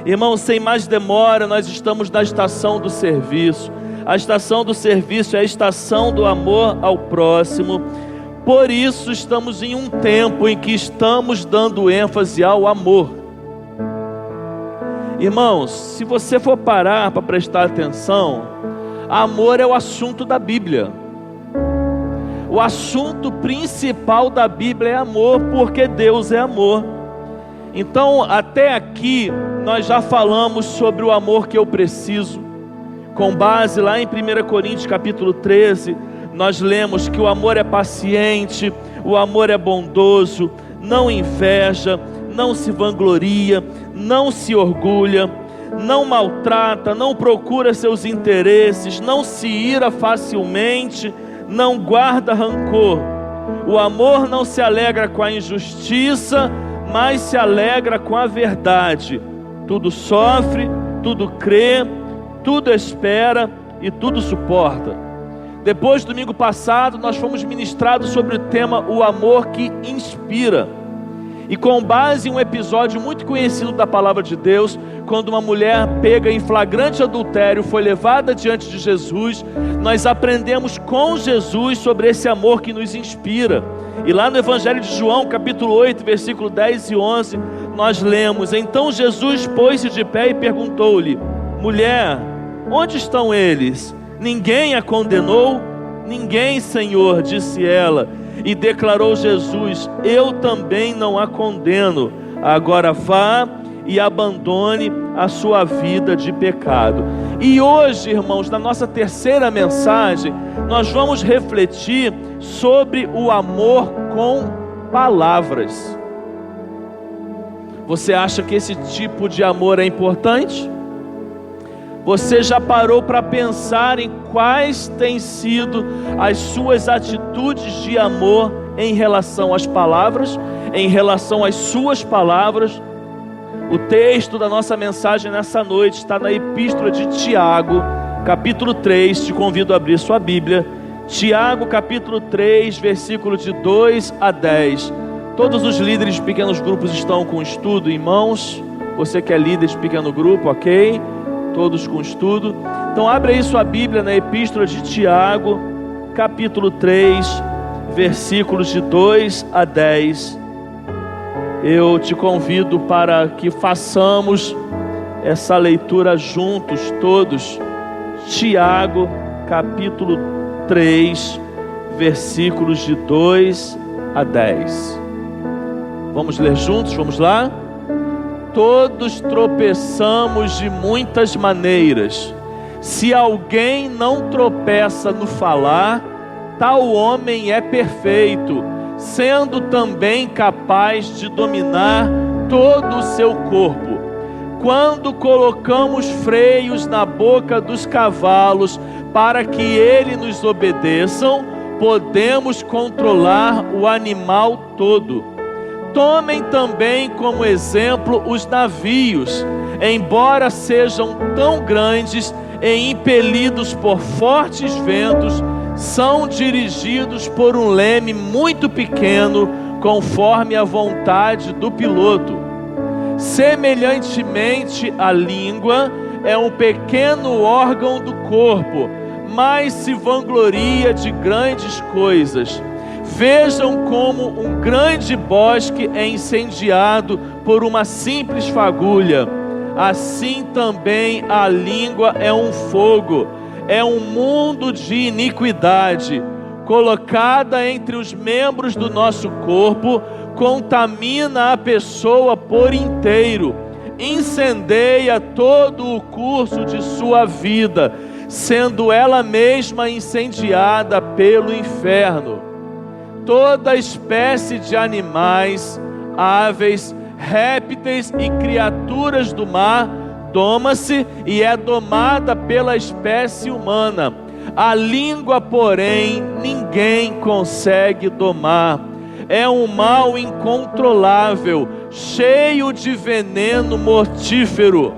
Irmão, sem mais demora, nós estamos na estação do serviço. A estação do serviço é a estação do amor ao próximo. Por isso estamos em um tempo em que estamos dando ênfase ao amor. Irmãos, se você for parar para prestar atenção, amor é o assunto da Bíblia. O assunto principal da Bíblia é amor, porque Deus é amor. Então, até aqui, nós já falamos sobre o amor que eu preciso. Com base lá em 1 Coríntios capítulo 13, nós lemos que o amor é paciente, o amor é bondoso, não inveja, não se vangloria, não se orgulha, não maltrata, não procura seus interesses, não se ira facilmente, não guarda rancor. O amor não se alegra com a injustiça, mas se alegra com a verdade. Tudo sofre, tudo crê, tudo espera e tudo suporta. Depois, domingo passado, nós fomos ministrados sobre o tema o amor que inspira. E com base em um episódio muito conhecido da palavra de Deus, quando uma mulher pega em flagrante adultério foi levada diante de Jesus, nós aprendemos com Jesus sobre esse amor que nos inspira. E lá no Evangelho de João, capítulo 8, versículo 10 e 11, nós lemos: Então Jesus pôs-se de pé e perguntou-lhe: Mulher, onde estão eles? Ninguém a condenou? Ninguém, Senhor, disse ela. E declarou Jesus: Eu também não a condeno. Agora vá e abandone a sua vida de pecado. E hoje, irmãos, na nossa terceira mensagem, nós vamos refletir sobre o amor com palavras. Você acha que esse tipo de amor é importante? Você já parou para pensar em quais têm sido as suas atitudes de amor em relação às palavras, em relação às suas palavras? O texto da nossa mensagem nessa noite está na Epístola de Tiago, capítulo 3, te convido a abrir sua Bíblia. Tiago, capítulo 3, versículo de 2 a 10. Todos os líderes de pequenos grupos estão com estudo em mãos. Você que é líder de pequeno grupo, ok? Todos com estudo. Então abre aí sua Bíblia na Epístola de Tiago, capítulo 3, versículos de 2 a 10. Eu te convido para que façamos essa leitura juntos, todos. Tiago, capítulo 3, versículos de 2 a 10. Vamos ler juntos? Vamos lá? Todos tropeçamos de muitas maneiras. Se alguém não tropeça no falar, tal homem é perfeito, sendo também capaz de dominar todo o seu corpo. Quando colocamos freios na boca dos cavalos para que eles nos obedeçam, podemos controlar o animal todo. Tomem também como exemplo os navios, embora sejam tão grandes e impelidos por fortes ventos, são dirigidos por um leme muito pequeno, conforme a vontade do piloto. Semelhantemente, a língua é um pequeno órgão do corpo, mas se vangloria de grandes coisas. Vejam como um grande bosque é incendiado por uma simples fagulha. Assim também a língua é um fogo, é um mundo de iniquidade. Colocada entre os membros do nosso corpo, contamina a pessoa por inteiro, incendeia todo o curso de sua vida, sendo ela mesma incendiada pelo inferno. Toda espécie de animais, aves, répteis e criaturas do mar doma-se e é domada pela espécie humana. A língua, porém, ninguém consegue domar. É um mal incontrolável, cheio de veneno mortífero.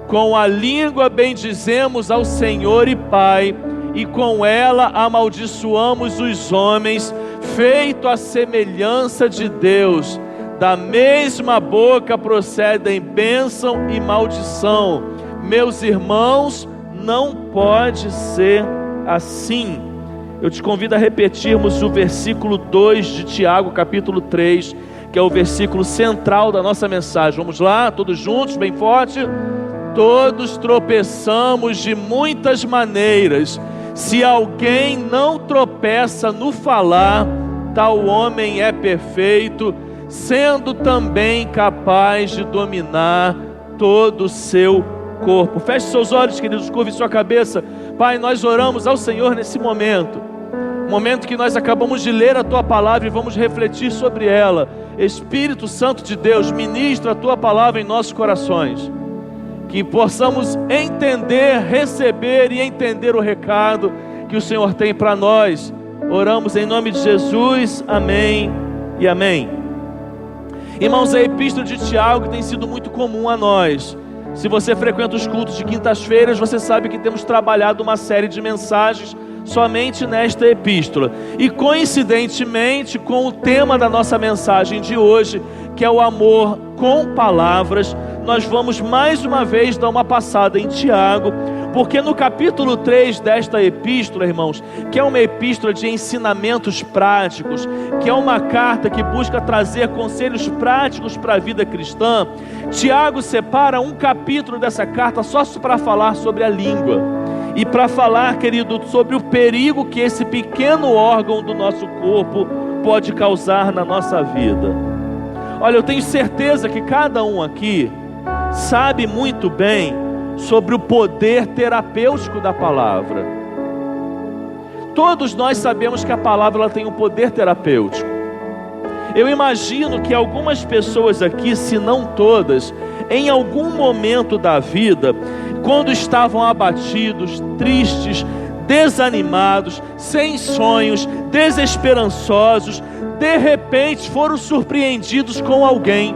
Com a língua bendizemos ao Senhor e Pai, e com ela amaldiçoamos os homens, feito à semelhança de Deus. Da mesma boca procedem bênção e maldição. Meus irmãos, não pode ser assim. Eu te convido a repetirmos o versículo 2 de Tiago, capítulo 3, que é o versículo central da nossa mensagem. Vamos lá, todos juntos, bem forte. Todos tropeçamos de muitas maneiras. Se alguém não tropeça no falar, tal homem é perfeito, sendo também capaz de dominar todo o seu corpo. Feche seus olhos, queridos, curve sua cabeça. Pai, nós oramos ao Senhor nesse momento que nós acabamos de ler a Tua palavra e vamos refletir sobre ela. Espírito Santo de Deus, ministra a Tua palavra em nossos corações, que possamos entender, receber e entender o recado que o Senhor tem para nós. Oramos em nome de Jesus, amém e amém. Irmãos, a epístola de Tiago tem sido muito comum a nós. Se você frequenta os cultos de quintas-feiras, você sabe que temos trabalhado uma série de mensagens somente nesta epístola. E coincidentemente com o tema da nossa mensagem de hoje, que é o amor com palavras, nós vamos mais uma vez dar uma passada em Tiago, porque no capítulo 3 desta epístola, irmãos, que é uma epístola de ensinamentos práticos, que é uma carta que busca trazer conselhos práticos para a vida cristã, Tiago separa um capítulo dessa carta só para falar sobre a língua, e para falar, querido, sobre o perigo que esse pequeno órgão do nosso corpo pode causar na nossa vida. Olha, eu tenho certeza que cada um aqui sabe muito bem sobre o poder terapêutico da palavra. Todos nós sabemos que a palavra ela tem um poder terapêutico. Eu imagino que algumas pessoas aqui, se não todas, em algum momento da vida, quando estavam abatidos, tristes, desanimados, sem sonhos, desesperançosos, de repente foram surpreendidos com alguém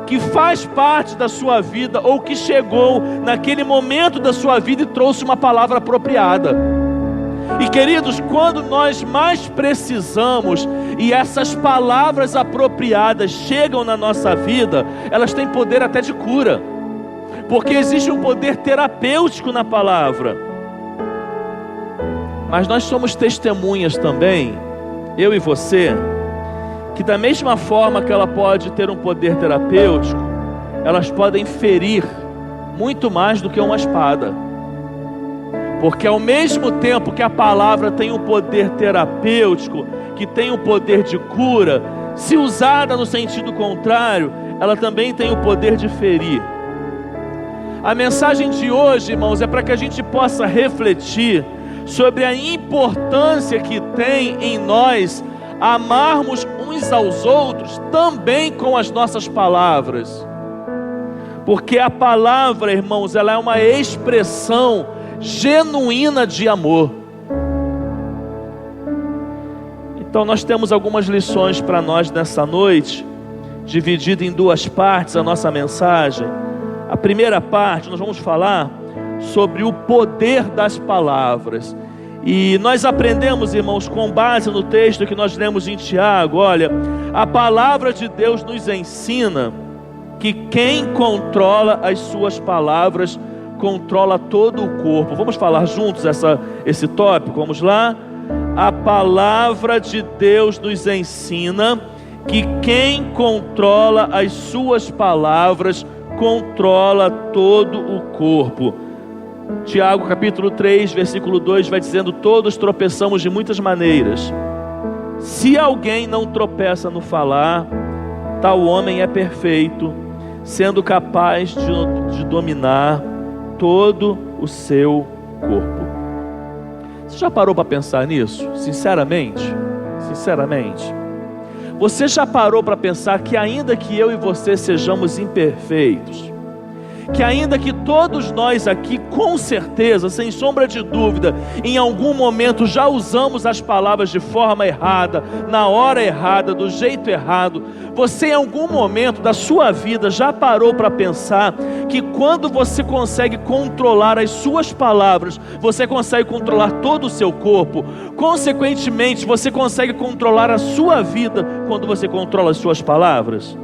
que faz parte da sua vida ou que chegou naquele momento da sua vida e trouxe uma palavra apropriada. E queridos, quando nós mais precisamos e essas palavras apropriadas chegam na nossa vida, elas têm poder até de cura, porque existe um poder terapêutico na palavra. Mas nós somos testemunhas também, eu e você, que da mesma forma que ela pode ter um poder terapêutico, elas podem ferir muito mais do que uma espada. Porque ao mesmo tempo que a palavra tem um poder terapêutico, que tem um poder de cura, se usada no sentido contrário, ela também tem o poder de ferir. A mensagem de hoje, irmãos, é para que a gente possa refletir sobre a importância que tem em nós amarmos uns aos outros também com as nossas palavras. Porque a palavra, irmãos, ela é uma expressão genuína de amor. Então nós temos algumas lições para nós nessa noite, dividida em duas partes a nossa mensagem. A primeira parte nós vamos falar sobre o poder das palavras. E nós aprendemos, irmãos, com base no texto que nós lemos em Tiago, olha, a palavra de Deus nos ensina que quem controla as suas palavras controla todo o corpo. Vamos falar juntos esse tópico? Vamos lá? A palavra de Deus nos ensina que quem controla as suas palavras controla todo o corpo. Tiago capítulo 3, versículo 2 vai dizendo: todos tropeçamos de muitas maneiras. Se alguém não tropeça no falar, tal homem é perfeito, sendo capaz de dominar todo o seu corpo. Você já parou para pensar nisso? Sinceramente? Você já parou para pensar que ainda que eu e você sejamos imperfeitos, que ainda que todos nós aqui, com certeza, sem sombra de dúvida, em algum momento já usamos as palavras de forma errada, na hora errada, do jeito errado, você em algum momento da sua vida já parou para pensar que quando você consegue controlar as suas palavras, você consegue controlar todo o seu corpo? Consequentemente, você consegue controlar a sua vida quando você controla as suas palavras?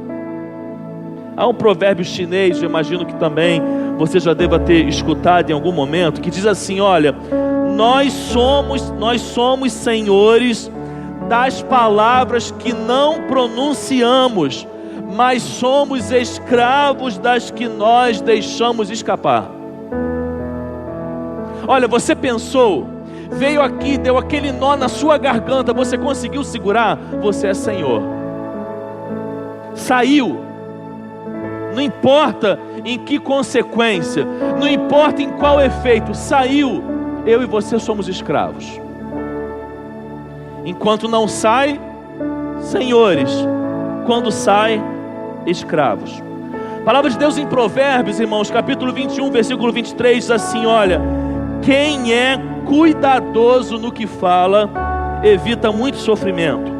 Há um provérbio chinês, eu imagino que também você já deva ter escutado em algum momento, que diz assim: olha, nós somos senhores das palavras que não pronunciamos, mas somos escravos das que nós deixamos escapar. Olha, você pensou, veio aqui, deu aquele nó na sua garganta, você conseguiu segurar? Você é senhor. Saiu. Não importa em que consequência, não importa em qual efeito, saiu. Eu e você somos escravos. Enquanto não sai, senhores. Quando sai, escravos. A palavra de Deus em Provérbios, irmãos, capítulo 21, versículo 23, diz assim: olha, quem é cuidadoso no que fala, evita muito sofrimento.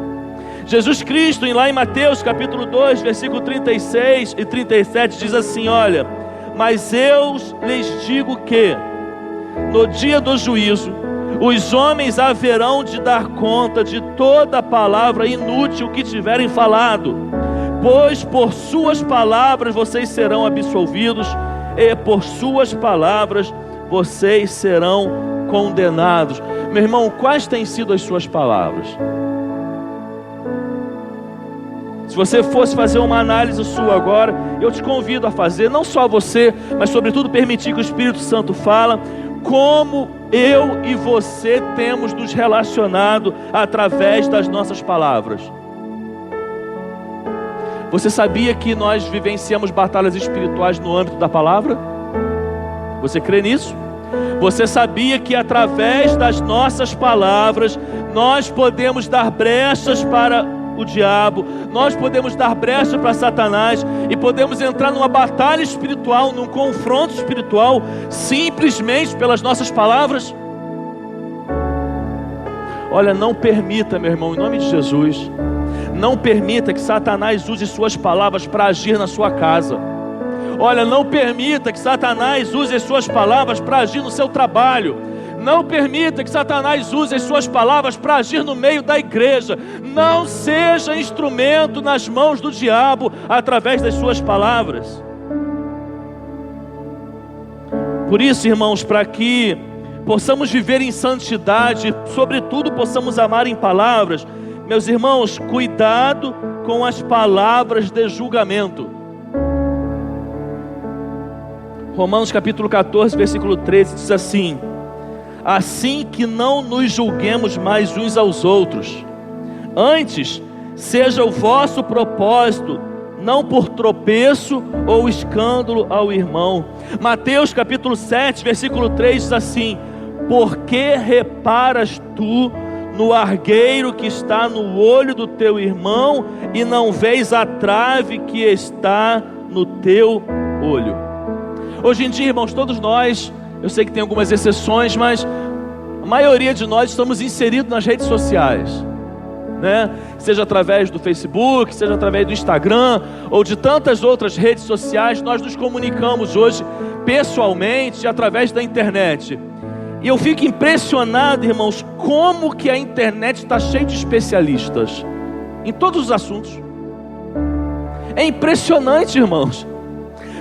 Jesus Cristo, lá em Mateus capítulo 2, versículo 36 e 37, diz assim: olha, mas eu lhes digo que, no dia do juízo, os homens haverão de dar conta de toda palavra inútil que tiverem falado, pois por suas palavras vocês serão absolvidos, e por suas palavras vocês serão condenados. Meu irmão, quais têm sido as suas palavras? Se você fosse fazer uma análise sua agora, eu te convido a fazer, não só você, mas sobretudo permitir que o Espírito Santo fala, como eu e você temos nos relacionado através das nossas palavras. Você sabia que nós vivenciamos batalhas espirituais no âmbito da palavra? Você crê nisso? Você sabia que através das nossas palavras nós podemos dar brechas para o diabo, nós podemos dar brecha para Satanás e podemos entrar numa batalha espiritual, num confronto espiritual, simplesmente pelas nossas palavras? Olha, não permita, meu irmão, em nome de Jesus, não permita que Satanás use suas palavras para agir na sua casa. Olha, não permita que Satanás use as suas palavras para agir no seu trabalho. Não permita que Satanás use as suas palavras para agir no meio da igreja. Não seja instrumento nas mãos do diabo através das suas palavras. Por isso, irmãos, para que possamos viver em santidade, sobretudo possamos amar em palavras, meus irmãos, cuidado com as palavras de julgamento. Romanos capítulo 14, versículo 13 diz assim: assim que não nos julguemos mais uns aos outros, antes seja o vosso propósito não por tropeço ou escândalo ao irmão. Mateus capítulo 7, versículo 3 diz assim: por que reparas tu no argueiro que está no olho do teu irmão e não vês a trave que está no teu olho? Hoje em dia, irmãos, todos nós, eu sei que tem algumas exceções, mas a maioria de nós estamos inseridos nas redes sociais, né? Seja através do Facebook, seja através do Instagram, ou de tantas outras redes sociais, nós nos comunicamos hoje pessoalmente através da internet. E eu fico impressionado, irmãos, como que a internet está cheia de especialistas em todos os assuntos. É impressionante, irmãos.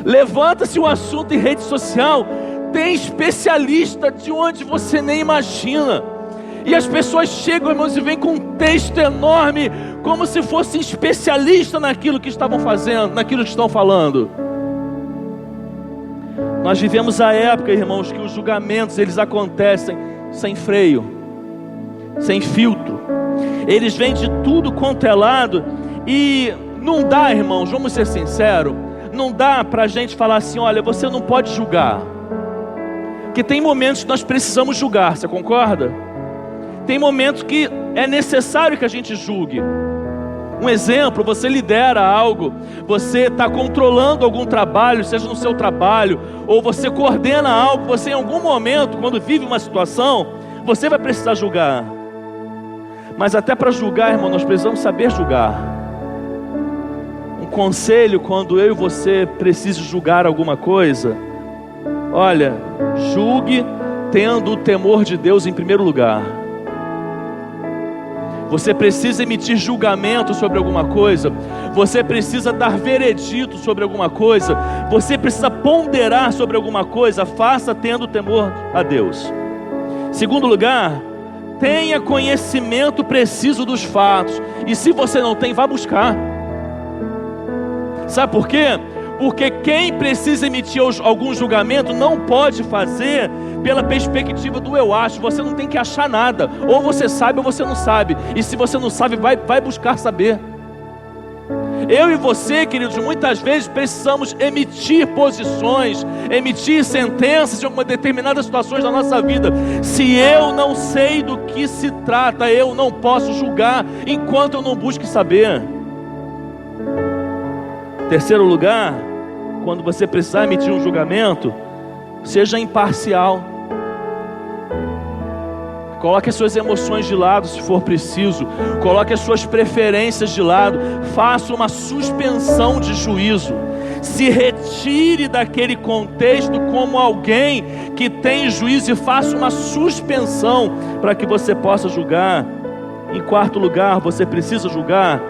Levanta-se um assunto em rede social, tem especialista de onde você nem imagina. E as pessoas chegam, irmãos, e vêm com um texto enorme, como se fossem especialistas naquilo que estavam fazendo, naquilo que estão falando. Nós vivemos a época, irmãos, que os julgamentos, eles acontecem sem freio, sem filtro. Eles vêm de tudo quanto é lado. E não dá, irmãos, vamos ser sinceros, não dá para a gente falar assim: olha, você não pode julgar. Porque tem momentos que nós precisamos julgar, você concorda? Tem momentos que é necessário que a gente julgue. Um exemplo, você lidera algo, você está controlando algum trabalho, seja no seu trabalho, ou você coordena algo, você em algum momento, quando vive uma situação, você vai precisar julgar. Mas até para julgar, irmão, nós precisamos saber julgar. Um conselho, quando eu e você precisamos julgar alguma coisa, olha, julgue tendo o temor de Deus em primeiro lugar. você precisa emitir julgamento sobre alguma coisa, você precisa dar veredito sobre alguma coisa, você precisa ponderar sobre alguma coisa, faça tendo temor a Deus. Segundo lugar, tenha conhecimento preciso dos fatos. E se você não tem, vá buscar. Sabe por quê? Porque quem precisa emitir algum julgamento não pode fazer pela perspectiva do eu acho. Você não tem que achar nada. Ou você sabe ou você não sabe. E se você não sabe, vai buscar saber. Eu e você, queridos, muitas vezes precisamos emitir posições, emitir sentenças em algumas determinadas situações da nossa vida. Se eu não sei do que se trata, eu não posso julgar enquanto eu não busque saber. Terceiro lugar, quando você precisar emitir um julgamento, seja imparcial. Coloque as suas emoções de lado se for preciso. Coloque as suas preferências de lado. Faça uma suspensão de juízo. Se retire daquele contexto como alguém que tem juízo e faça uma suspensão para que você possa julgar. Em quarto lugar, você precisa julgar.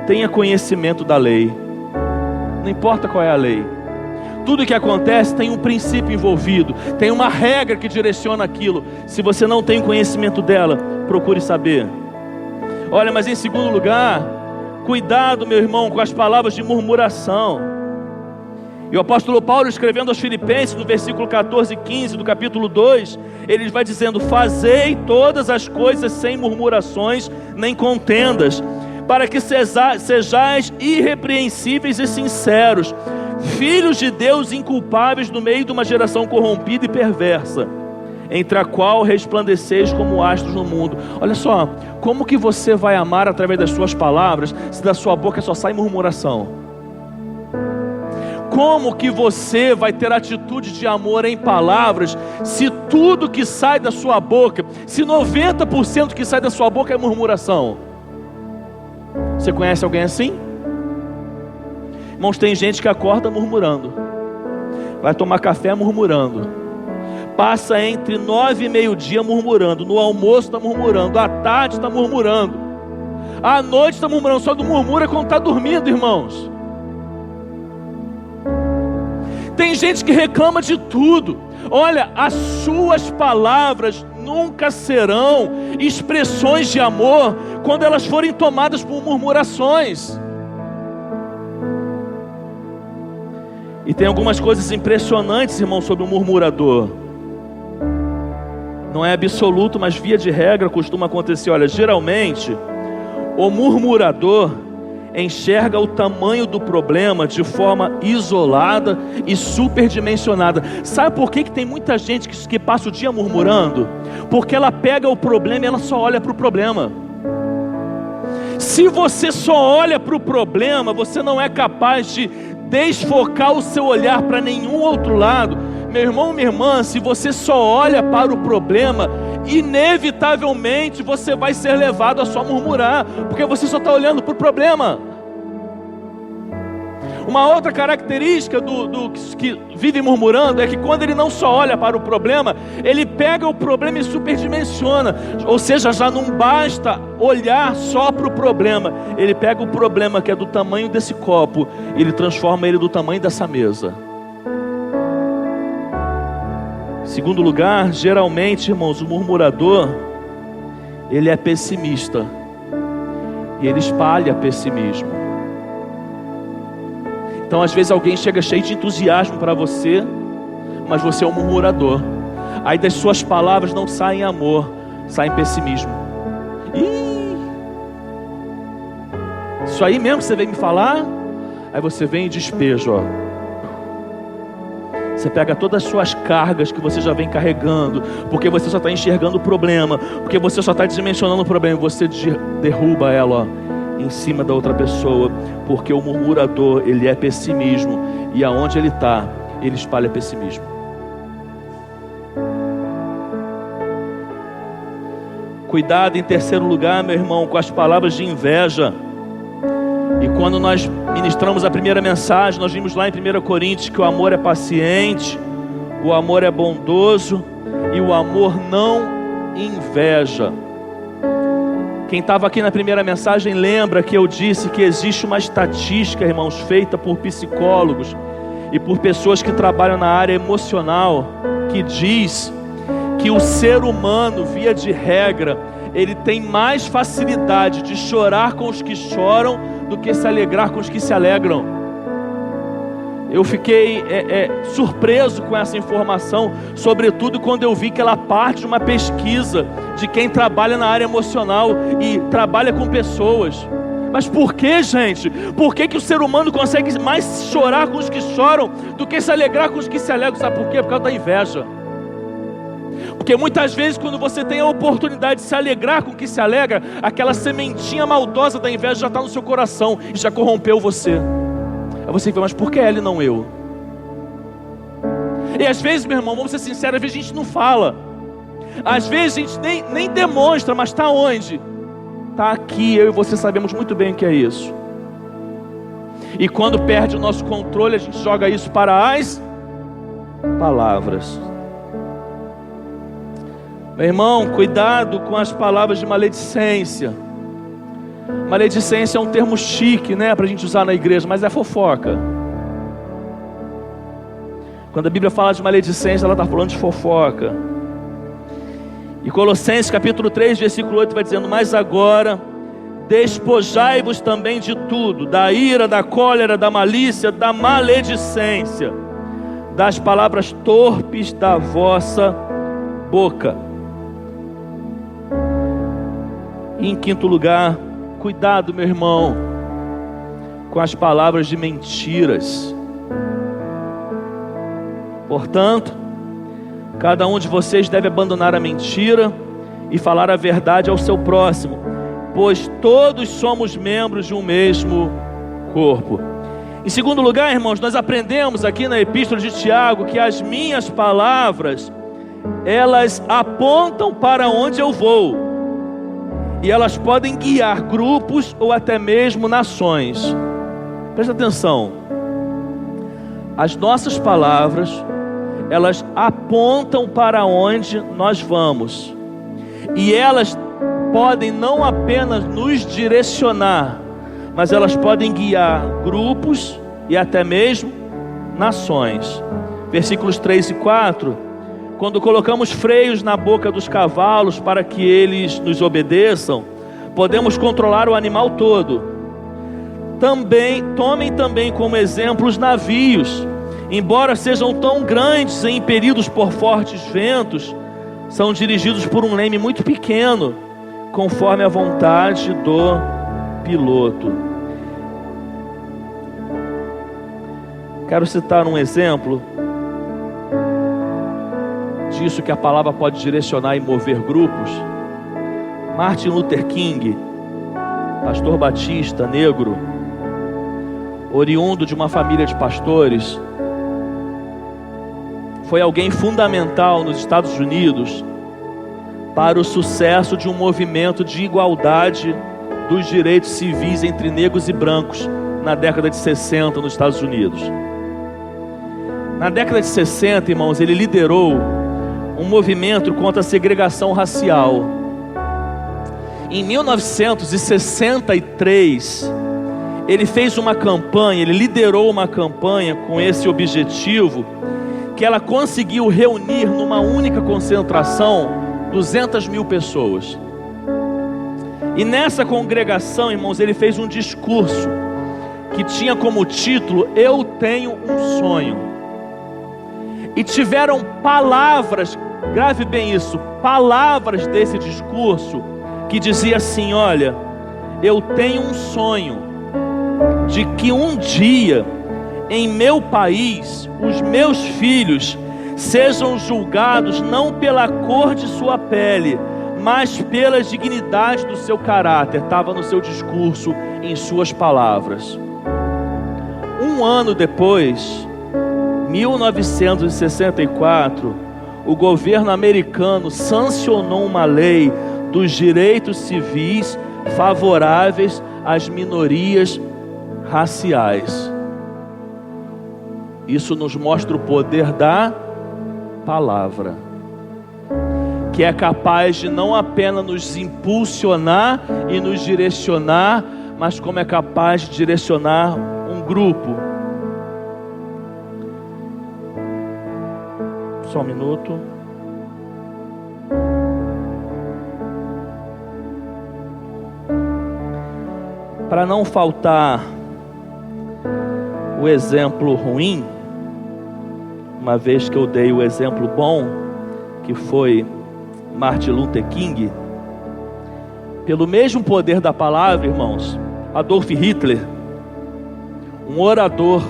Tenha conhecimento da lei. Não importa qual é a lei. Tudo que acontece tem um princípio envolvido, tem uma regra que direciona aquilo. Se você não tem conhecimento dela, procure saber. Olha, mas em segundo lugar, cuidado, meu irmão, com as palavras de murmuração. E o apóstolo Paulo, escrevendo aos Filipenses, no versículo 14 e 15 do capítulo 2, ele vai dizendo: fazei todas as coisas sem murmurações nem contendas, para que sejais irrepreensíveis e sinceros, filhos de Deus inculpáveis no meio de uma geração corrompida e perversa, entre a qual resplandeceis como astros no mundo. Olha só, como que você vai amar através das suas palavras, se da sua boca só sai murmuração? Como que você vai ter atitude de amor em palavras, se tudo que sai da sua boca, se 90% que sai da sua boca é murmuração? Você conhece alguém assim? Irmãos, tem gente que acorda murmurando, vai tomar café murmurando, passa entre 9 e meio-dia murmurando, no almoço está murmurando, à tarde está murmurando, à noite está murmurando. Só não murmura quando está dormindo, irmãos. Tem gente que reclama de tudo. Olha, as suas palavras nunca serão expressões de amor quando elas forem tomadas por murmurações. E tem algumas coisas impressionantes, irmão, sobre o murmurador. Não é absoluto, mas via de regra costuma acontecer. Olha, geralmente o murmurador enxerga o tamanho do problema de forma isolada e superdimensionada. Sabe por que tem muita gente que passa o dia murmurando? Porque ela pega o problema e ela só olha para o problema. Se você só olha para o problema, você não é capaz de desfocar o seu olhar para nenhum outro lado. Meu irmão, minha irmã, se você só olha para o problema, inevitavelmente você vai ser levado a só murmurar, porque você só está olhando para o problema. Uma outra característica do que vive murmurando é que quando ele não só olha para o problema, ele pega o problema e superdimensiona. Ou seja, já não basta olhar só para o problema, ele pega o problema que é do tamanho desse copo e ele transforma ele do tamanho dessa mesa. Segundo lugar, geralmente, irmãos, o murmurador, ele é pessimista e ele espalha pessimismo. Então às vezes alguém chega cheio de entusiasmo para você, mas você é um murmurador. Aí das suas palavras não saem amor, saem pessimismo. Isso aí mesmo que você vem me falar? Aí você vem e despeja, ó. Você pega todas as suas cargas que você já vem carregando, porque você só está enxergando o problema, porque você só está dimensionando o problema, você derruba ela, ó, em cima da outra pessoa, porque o murmurador, ele é pessimismo, e aonde ele está, ele espalha pessimismo. Cuidado, em terceiro lugar, meu irmão, com as palavras de inveja. E quando nós ministramos a primeira mensagem, nós vimos lá em 1 Coríntios que o amor é paciente, o amor é bondoso e o amor não inveja. Quem estava aqui na primeira mensagem lembra que eu disse que existe uma estatística, irmãos, feita por psicólogos e por pessoas que trabalham na área emocional, que diz que o ser humano, via de regra, ele tem mais facilidade de chorar com os que choram do que se alegrar com os que se alegram. Eu fiquei surpreso com essa informação, sobretudo quando eu vi que ela parte de uma pesquisa de quem trabalha na área emocional e trabalha com pessoas. Mas por que, gente? Por que o ser humano consegue mais chorar com os que choram do que se alegrar com os que se alegram? Sabe por quê? Por causa da inveja. Porque muitas vezes, quando você tem a oportunidade de se alegrar com o que se alegra, aquela sementinha maldosa da inveja já está no seu coração e já corrompeu você. Aí você fala, mas por que ela e não eu? E às vezes, meu irmão, vamos ser sinceros, às vezes a gente não fala, às vezes a gente nem demonstra, mas está onde? Está aqui. Eu e você sabemos muito bem o que é isso. E quando perde o nosso controle, a gente joga isso para as palavras. Meu irmão, cuidado com as palavras de maledicência. Maledicência é um termo chique, né, para a gente usar na igreja, mas é fofoca. Quando a Bíblia fala de maledicência, ela está falando de fofoca. E Colossenses capítulo 3, versículo 8 vai dizendo: mas agora despojai-vos também de tudo, da ira, da cólera, da malícia, da maledicência, das palavras torpes da vossa boca. E em quinto lugar, cuidado, meu irmão, com as palavras de mentiras. Portanto, cada um de vocês deve abandonar a mentira e falar a verdade ao seu próximo, pois todos somos membros de um mesmo corpo. Em segundo lugar, irmãos, nós aprendemos aqui na Epístola de Tiago que as minhas palavras, elas apontam para onde eu vou. E elas podem guiar grupos ou até mesmo nações. Presta atenção. As nossas palavras, elas apontam para onde nós vamos. E elas podem não apenas nos direcionar, mas elas podem guiar grupos e até mesmo nações. Versículos 3 e 4. Quando colocamos freios na boca dos cavalos para que eles nos obedeçam, podemos controlar o animal todo. Tomem também como exemplo os navios. Embora sejam tão grandes e impelidos por fortes ventos, são dirigidos por um leme muito pequeno, conforme a vontade do piloto. Quero citar um exemplo disso que a palavra pode direcionar e mover grupos. Martin Luther King, pastor batista, negro, oriundo de uma família de pastores, foi alguém fundamental nos Estados Unidos para o sucesso de um movimento de igualdade dos direitos civis entre negros e brancos na década de 60 nos Estados Unidos. Na década de 60, irmãos, ele liderou um movimento contra a segregação racial. Em 1963, ele fez uma campanha, ele liderou uma campanha com esse objetivo, que ela conseguiu reunir numa única concentração 200 mil pessoas. E nessa congregação, irmãos, ele fez um discurso que tinha como título: Eu tenho um sonho. E tiveram palavras, grave bem isso, palavras desse discurso que dizia assim: olha, eu tenho um sonho de que um dia em meu país os meus filhos sejam julgados não pela cor de sua pele, mas pela dignidade do seu caráter. Estava no seu discurso, em suas palavras. Um ano depois, 1964, o governo americano sancionou uma lei dos direitos civis favoráveis às minorias raciais. Isso nos mostra o poder da palavra. que é capaz de não apenas nos impulsionar e nos direcionar, mas como é capaz de direcionar um grupo. Só um minuto. Para não faltar o exemplo ruim, uma vez que eu dei o exemplo bom, que foi Martin Luther King, pelo mesmo poder da palavra, irmãos, Adolf Hitler, um orador,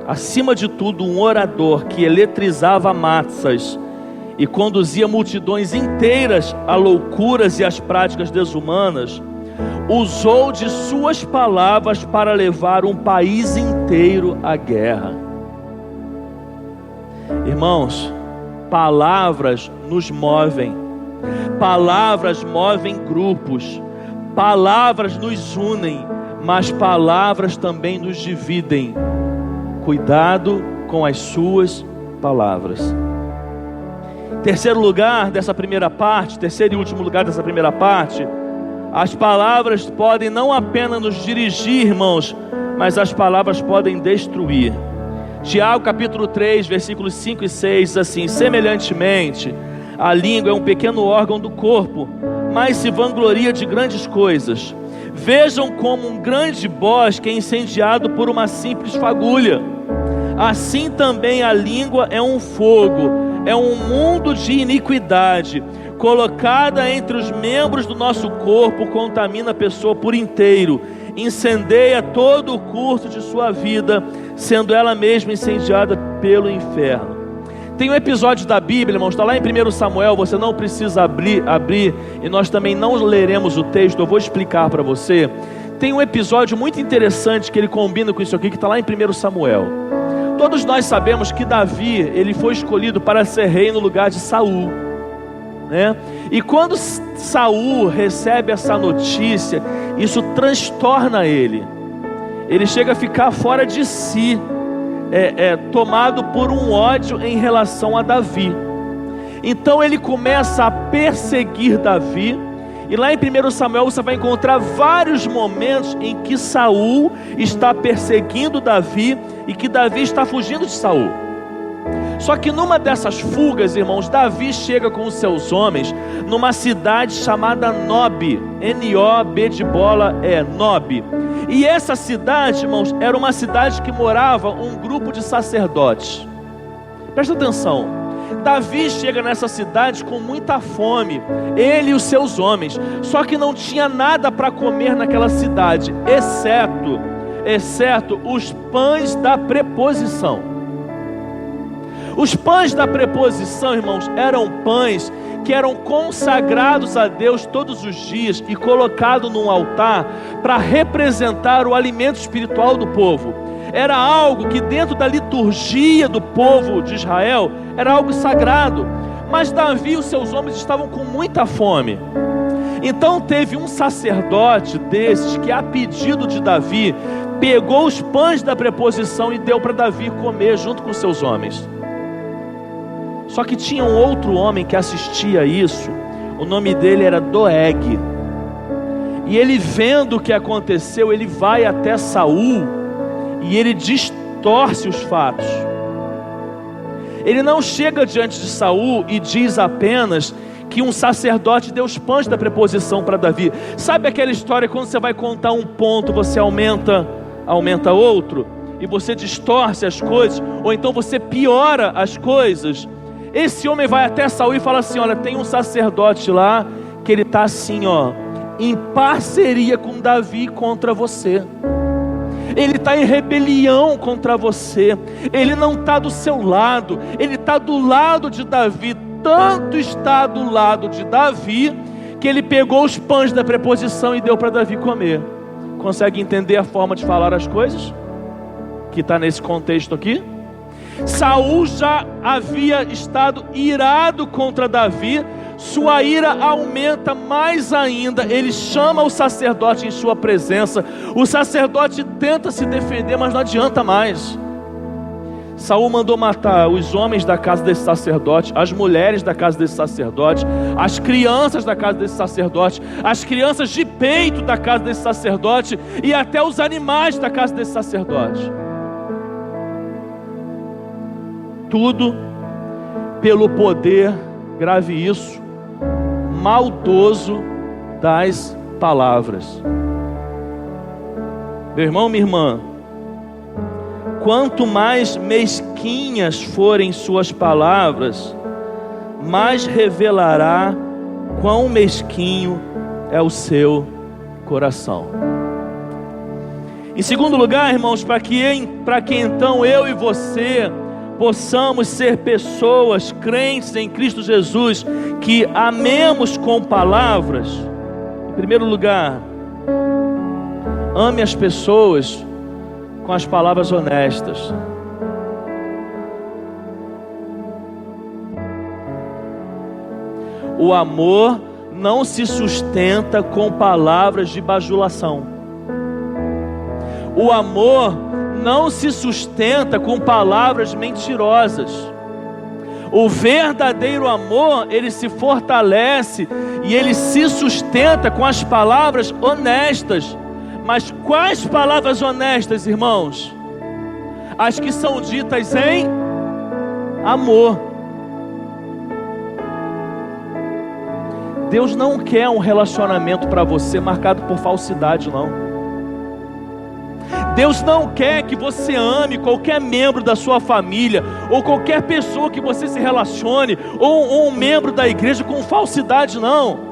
acima de tudo um orador que eletrizava massas e conduzia multidões inteiras a loucuras e às práticas desumanas, usou de suas palavras para levar um país inteiro à guerra. Irmãos, palavras nos movem, palavras movem grupos, palavras nos unem, mas palavras também nos dividem. Cuidado com as suas palavras. Terceiro lugar dessa primeira parte, terceiro e último lugar dessa primeira parte, as palavras podem não apenas nos dirigir, irmãos, mas as palavras podem destruir. Tiago capítulo 3, versículos 5 e 6 diz assim: semelhantemente, a língua é um pequeno órgão do corpo, mas se vangloria de grandes coisas. Vejam como um grande bosque é incendiado por uma simples fagulha. Assim também a língua é um fogo, é um mundo de iniquidade. Colocada entre os membros do nosso corpo, contamina a pessoa por inteiro, incendeia todo o curso de sua vida, sendo ela mesma incendiada pelo inferno. Tem um episódio da Bíblia, irmãos, está lá em 1 Samuel, você não precisa abrir, e nós também não leremos o texto, eu vou explicar para você. Tem um episódio muito interessante que ele combina com isso aqui, que está lá em 1 Samuel. Todos nós sabemos que Davi, ele foi escolhido para ser rei no lugar de Saul, né? E quando Saul recebe essa notícia, isso transtorna ele. Ele chega a ficar fora de si, tomado por um ódio em relação a Davi. Então ele começa a perseguir Davi. E lá em 1 Samuel você vai encontrar vários momentos em que Saul está perseguindo Davi e que Davi está fugindo de Saul. Só que numa dessas fugas, irmãos, Davi chega com os seus homens numa cidade chamada Nob, N-O-B de bola, Nob. E essa cidade, irmãos, era uma cidade que morava um grupo de sacerdotes. Presta atenção, Davi chega nessa cidade com muita fome, ele e os seus homens, só que não tinha nada para comer naquela cidade, exceto os pães da preposição. Os pães da preposição, irmãos, eram pães que eram consagrados a Deus todos os dias e colocados num altar para representar o alimento espiritual do povo. Era algo que dentro da liturgia do povo de Israel era algo sagrado. Mas Davi e os seus homens estavam com muita fome. Então teve um sacerdote desses que, a pedido de Davi, pegou os pães da preposição e deu para Davi comer junto com seus homens. Só que tinha um outro homem que assistia a isso, o nome dele era Doeg. E ele, vendo o que aconteceu, ele vai até Saul e ele distorce os fatos. Ele não chega diante de Saul e diz apenas que um sacerdote deu os pães da preposição para Davi. Sabe aquela história quando você vai contar um ponto, você aumenta outro, e você distorce as coisas, ou então você piora as coisas? Esse homem vai até Saul e fala assim: olha, tem um sacerdote lá que ele está assim, em parceria com Davi contra você. Ele está em rebelião contra você. Ele não está do seu lado, ele está do lado de Davi. Tanto está do lado de Davi que ele pegou os pães da preposição e deu para Davi comer. Consegue entender a forma de falar as coisas que está nesse contexto aqui? Saul já havia estado irado contra Davi. Sua ira aumenta mais ainda. Ele chama o sacerdote em sua presença. O sacerdote tenta se defender, mas não adianta mais. Saul mandou matar os homens da casa desse sacerdote, as mulheres da casa desse sacerdote, as crianças da casa desse sacerdote, as crianças de peito da casa desse sacerdote e até os animais da casa desse sacerdote. Tudo pelo poder, grave isso, maldoso das palavras. Meu irmão, minha irmã, quanto mais mesquinhas forem suas palavras, mais revelará quão mesquinho é o seu coração. Em segundo lugar, irmãos, para que então eu e você possamos ser pessoas crentes em Cristo Jesus, que amemos com palavras, em primeiro lugar, ame as pessoas com as palavras honestas. O amor não se sustenta com palavras de bajulação. O amor não se sustenta com palavras mentirosas. O verdadeiro amor, ele se fortalece e ele se sustenta com as palavras honestas. Mas quais palavras honestas, irmãos? As que são ditas em amor. Deus não quer um relacionamento para você marcado por falsidade, não. Deus não quer que você ame qualquer membro da sua família, ou qualquer pessoa que você se relacione, ou um membro da igreja com falsidade, não.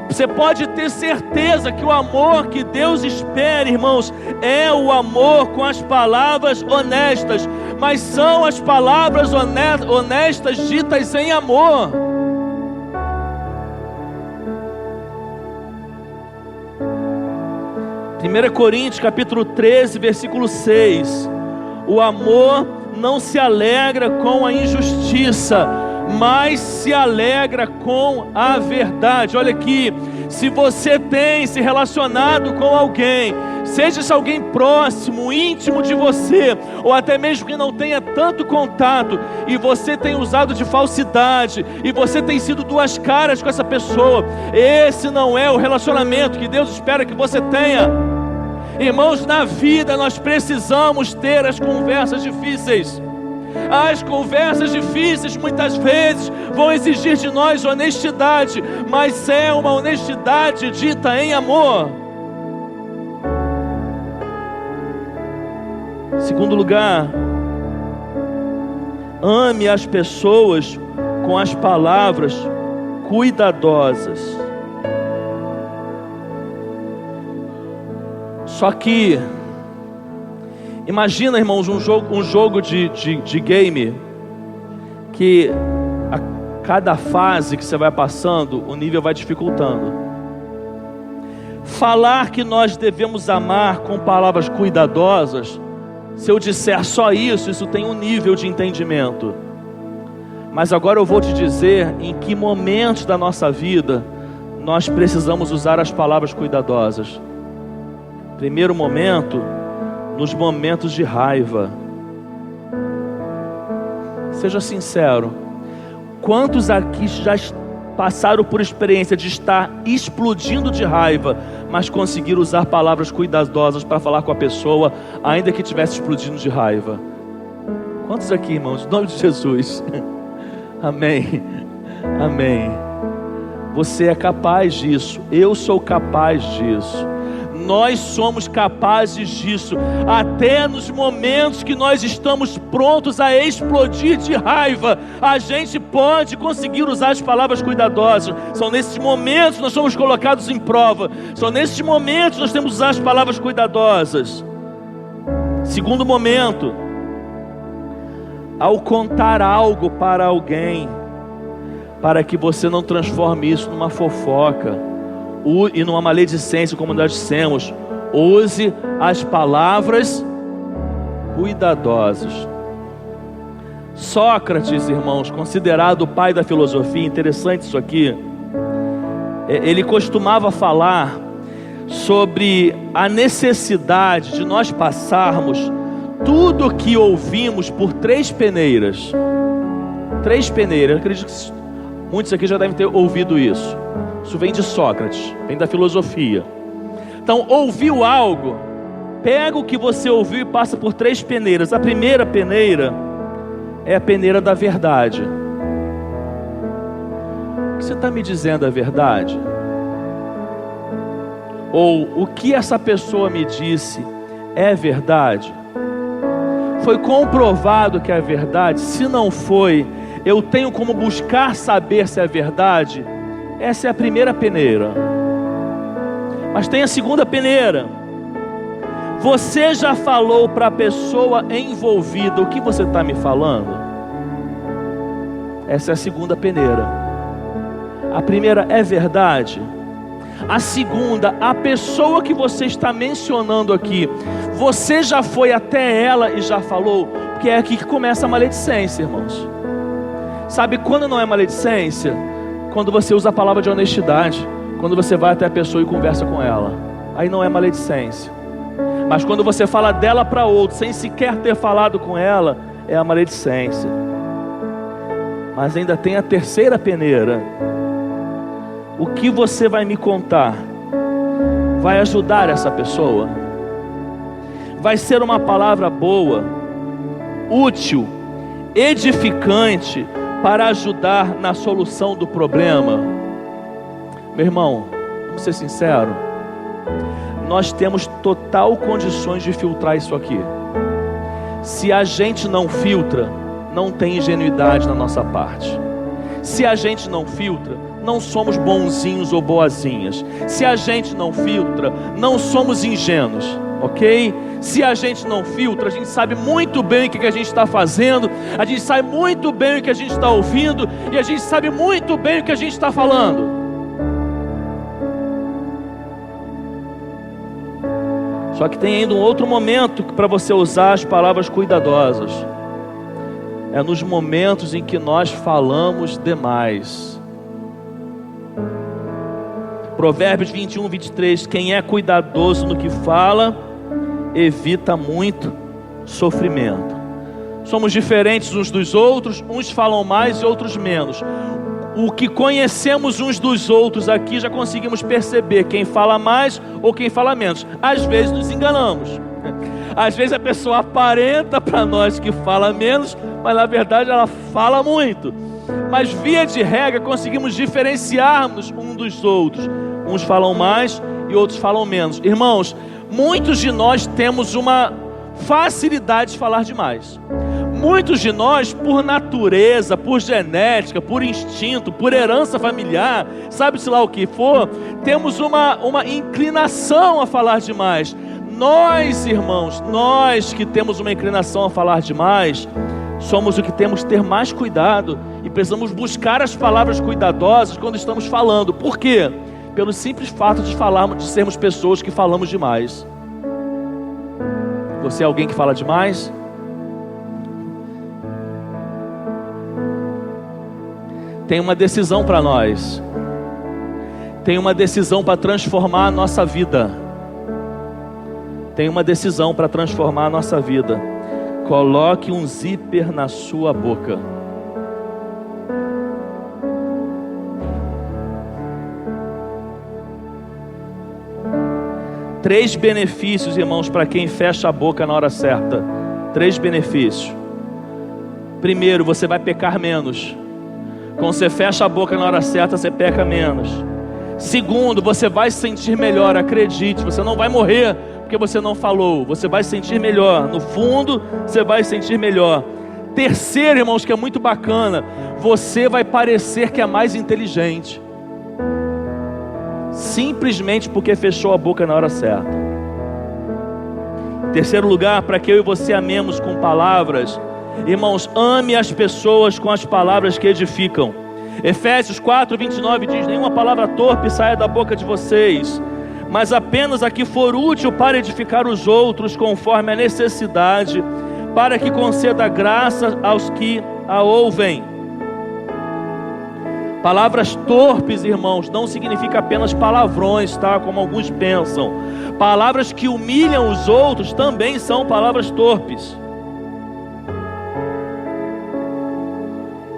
Você pode ter certeza que o amor que Deus espera, irmãos, é o amor com as palavras honestas, mas são as palavras honestas ditas em amor. Primeira Coríntios capítulo 13, versículo 6. O amor não se alegra com a injustiça, mas se alegra com a verdade. Olha aqui, se você tem se relacionado com alguém, seja esse alguém próximo, íntimo de você, ou até mesmo que não tenha tanto contato, e você tem usado de falsidade, e você tem sido duas caras com essa pessoa, esse não é o relacionamento que Deus espera que você tenha. Irmãos, na vida nós precisamos ter as conversas difíceis. As conversas difíceis muitas vezes vão exigir de nós honestidade, mas é uma honestidade dita em amor. Segundo lugar, ame as pessoas com as palavras cuidadosas. Só que imagina, irmãos, um jogo de game, que a cada fase que você vai passando, o nível vai dificultando. Falar que nós devemos amar com palavras cuidadosas, se eu disser só isso tem um nível de entendimento. Mas agora eu vou te dizer em que momentos da nossa vida nós precisamos usar as palavras cuidadosas. Primeiro momento, nos momentos de raiva. Seja sincero, quantos aqui já passaram por experiência de estar explodindo de raiva, mas conseguiram usar palavras cuidadosas para falar com a pessoa, ainda que estivesse explodindo de raiva? Quantos aqui, irmãos? Em nome de Jesus. Amém. Amém. Você é capaz disso. Eu sou capaz disso. Nós somos capazes disso, até nos momentos que nós estamos prontos a explodir de raiva, a gente pode conseguir usar as palavras cuidadosas. São nesses momentos que nós somos colocados em prova, são nesses momentos que nós temos que usar as palavras cuidadosas. Segundo momento, ao contar algo para alguém, para que você não transforme isso numa fofoca e numa maledicência, como nós dissemos, use as palavras cuidadosas. Sócrates, irmãos, considerado o pai da filosofia, interessante isso aqui, ele costumava falar sobre a necessidade de nós passarmos tudo que ouvimos por 3 peneiras, acredito que muitos aqui já devem ter ouvido isso. Isso vem de Sócrates, vem da filosofia. Então, ouviu algo, pega o que você ouviu e passa por 3 peneiras. A primeira peneira é a peneira da verdade. Você está me dizendo a verdade? Ou o que essa pessoa me disse é verdade? Foi comprovado que é verdade? Se não foi, eu tenho como buscar saber se é verdade? Essa é a primeira peneira. Mas tem a segunda peneira. Você já falou para a pessoa envolvida o que você está me falando? Essa é a segunda peneira. A primeira é verdade. A segunda, a pessoa que você está mencionando aqui, você já foi até ela e já falou? Porque é aqui que começa a maledicência, irmãos. Sabe quando não é maledicência? Quando você usa a palavra de honestidade. Quando você vai até a pessoa e conversa com ela. Aí não é maledicência. Mas quando você fala dela para outro, sem sequer ter falado com ela, é a maledicência. Mas ainda tem a terceira peneira. O que você vai me contar vai ajudar essa pessoa? Vai ser uma palavra boa, útil, edificante para ajudar na solução do problema? Meu irmão, vamos ser sinceros, nós temos total condições de filtrar isso aqui. Se a gente não filtra, não tem ingenuidade na nossa parte. Se a gente não filtra, não somos bonzinhos ou boazinhas. Se a gente não filtra, não somos ingênuos, ok? Se a gente não filtra, a gente sabe muito bem o que a gente está fazendo, a gente sabe muito bem o que a gente está ouvindo, e a gente sabe muito bem o que a gente está falando. Só que tem ainda um outro momento para você usar as palavras cuidadosas. É nos momentos em que nós falamos demais. Provérbios 21, 23. Quem é cuidadoso no que fala, evita muito sofrimento. Somos diferentes uns dos outros, uns falam mais e outros menos. O que conhecemos uns dos outros aqui, já conseguimos perceber quem fala mais ou quem fala menos. Às vezes nos enganamos. Às vezes a pessoa aparenta para nós que fala menos, mas na verdade ela fala muito. Mas via de regra conseguimos diferenciarmos uns dos outros. Uns falam mais e outros falam menos. Irmãos, muitos de nós temos uma facilidade de falar demais. Muitos de nós, por natureza, por genética, por instinto, por herança familiar, sabe-se lá o que for, temos uma inclinação a falar demais. Nós, irmãos, nós que temos uma inclinação a falar demais, somos o que temos que ter mais cuidado e precisamos buscar as palavras cuidadosas quando estamos falando. Por quê? Pelo simples fato de sermos pessoas que falamos demais. Você é alguém que fala demais? Tem uma decisão para nós. Tem uma decisão para transformar a nossa vida. Tem uma decisão para transformar a nossa vida. Coloque um zíper na sua boca. Três benefícios, irmãos, para quem fecha a boca na hora certa. 3 benefícios. Primeiro, você vai pecar menos. Quando você fecha a boca na hora certa, você peca menos. Segundo, você vai se sentir melhor, acredite. Você não vai morrer porque você não falou. Você vai se sentir melhor. No fundo, você vai se sentir melhor. Terceiro, irmãos, que é muito bacana, você vai parecer que é mais inteligente. Simplesmente porque fechou a boca na hora certa. Terceiro lugar, para que eu e você amemos com palavras. Irmãos, ame as pessoas com as palavras que edificam. Efésios 4, 29 diz: nenhuma palavra torpe saia da boca de vocês, mas apenas a que for útil para edificar os outros conforme a necessidade, para que conceda graça aos que a ouvem. Palavras torpes, irmãos, não significa apenas palavrões, tá? Como alguns pensam. Palavras que humilham os outros também são palavras torpes.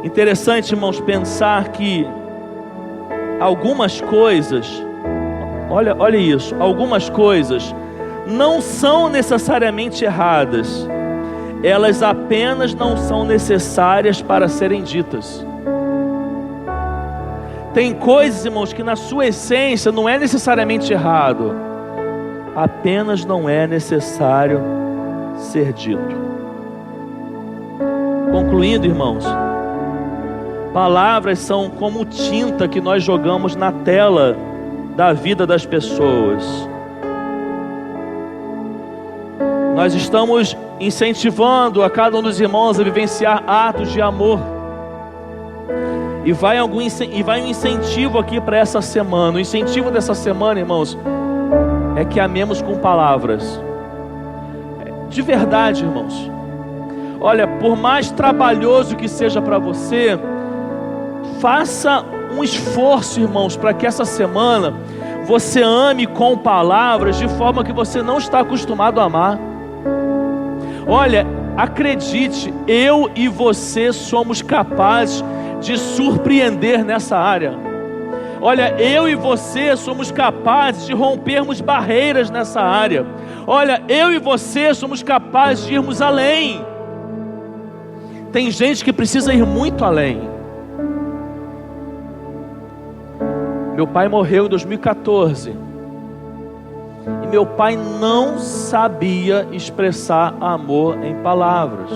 Interessante, irmãos, pensar que algumas coisas, olha isso, algumas coisas não são necessariamente erradas, elas apenas não são necessárias para serem ditas. Tem coisas, irmãos, que na sua essência não é necessariamente errado, apenas não é necessário ser dito. Concluindo, irmãos, palavras são como tinta que nós jogamos na tela da vida das pessoas. Nós estamos incentivando a cada um dos irmãos a vivenciar atos de amor. E vai um incentivo aqui para essa semana. O incentivo dessa semana, irmãos, é que amemos com palavras. De verdade, irmãos. Olha, por mais trabalhoso que seja para você, faça um esforço, irmãos, para que essa semana você ame com palavras de forma que você não está acostumado a amar. Olha, acredite, eu e você somos capazes de surpreender nessa área. Olha, eu e você somos capazes de rompermos barreiras nessa área. Olha, eu e você somos capazes de irmos além. Tem gente que precisa ir muito além. Meu pai morreu em 2014. E meu pai não sabia expressar amor em palavras.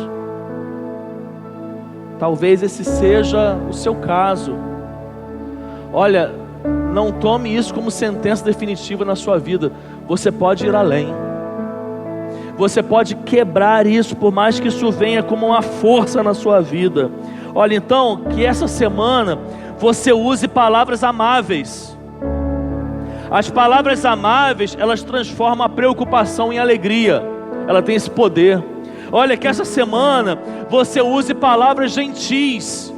Talvez esse seja o seu caso. Olha, não tome isso como sentença definitiva na sua vida. Você pode ir além. Você pode quebrar isso, por mais que isso venha como uma força na sua vida. Olha, então, que essa semana você use palavras amáveis. As palavras amáveis, elas transformam a preocupação em alegria. Ela tem esse poder. Olha, que essa semana você use palavras gentis,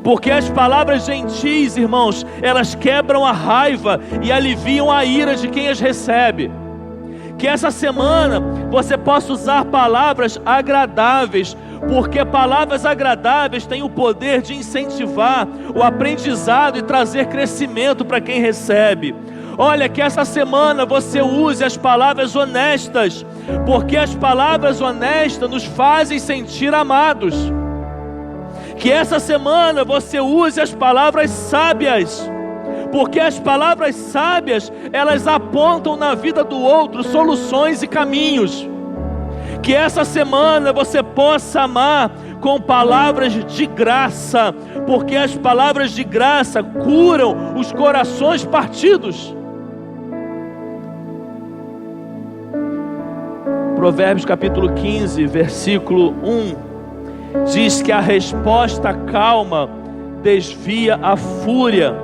porque as palavras gentis, irmãos, elas quebram a raiva e aliviam a ira de quem as recebe. Que essa semana você possa usar palavras agradáveis, porque palavras agradáveis têm o poder de incentivar o aprendizado e trazer crescimento para quem recebe. Olha, que essa semana você use as palavras honestas, porque as palavras honestas nos fazem sentir amados. Que essa semana você use as palavras sábias, porque as palavras sábias, elas apontam na vida do outro soluções e caminhos. Que essa semana você possa amar com palavras de graça, porque as palavras de graça curam os corações partidos. Provérbios capítulo 15, versículo 1, diz que a resposta calma desvia a fúria,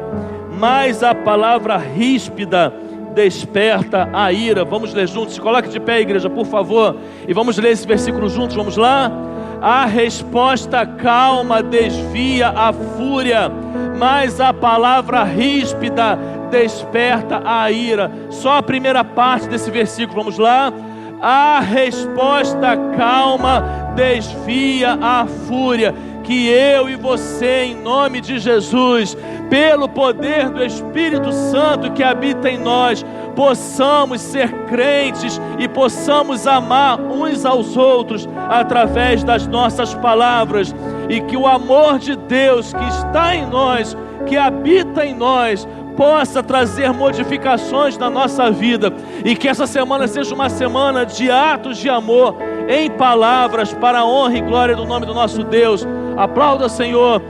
mas a palavra ríspida desperta a ira. Vamos ler juntos, se coloque de pé, igreja, por favor, e vamos ler esse versículo juntos, vamos lá? A resposta calma desvia a fúria, mas a palavra ríspida desperta a ira. Só a primeira parte desse versículo, vamos lá? A resposta calma desvia a fúria. Que eu e você, em nome de Jesus, pelo poder do Espírito Santo que habita em nós, possamos ser crentes e possamos amar uns aos outros através das nossas palavras, e que o amor de Deus que está em nós, que habita em nós, possa trazer modificações na nossa vida, e que essa semana seja uma semana de atos de amor em palavras, para a honra e glória do nome do nosso Deus. Aplauda, Senhor.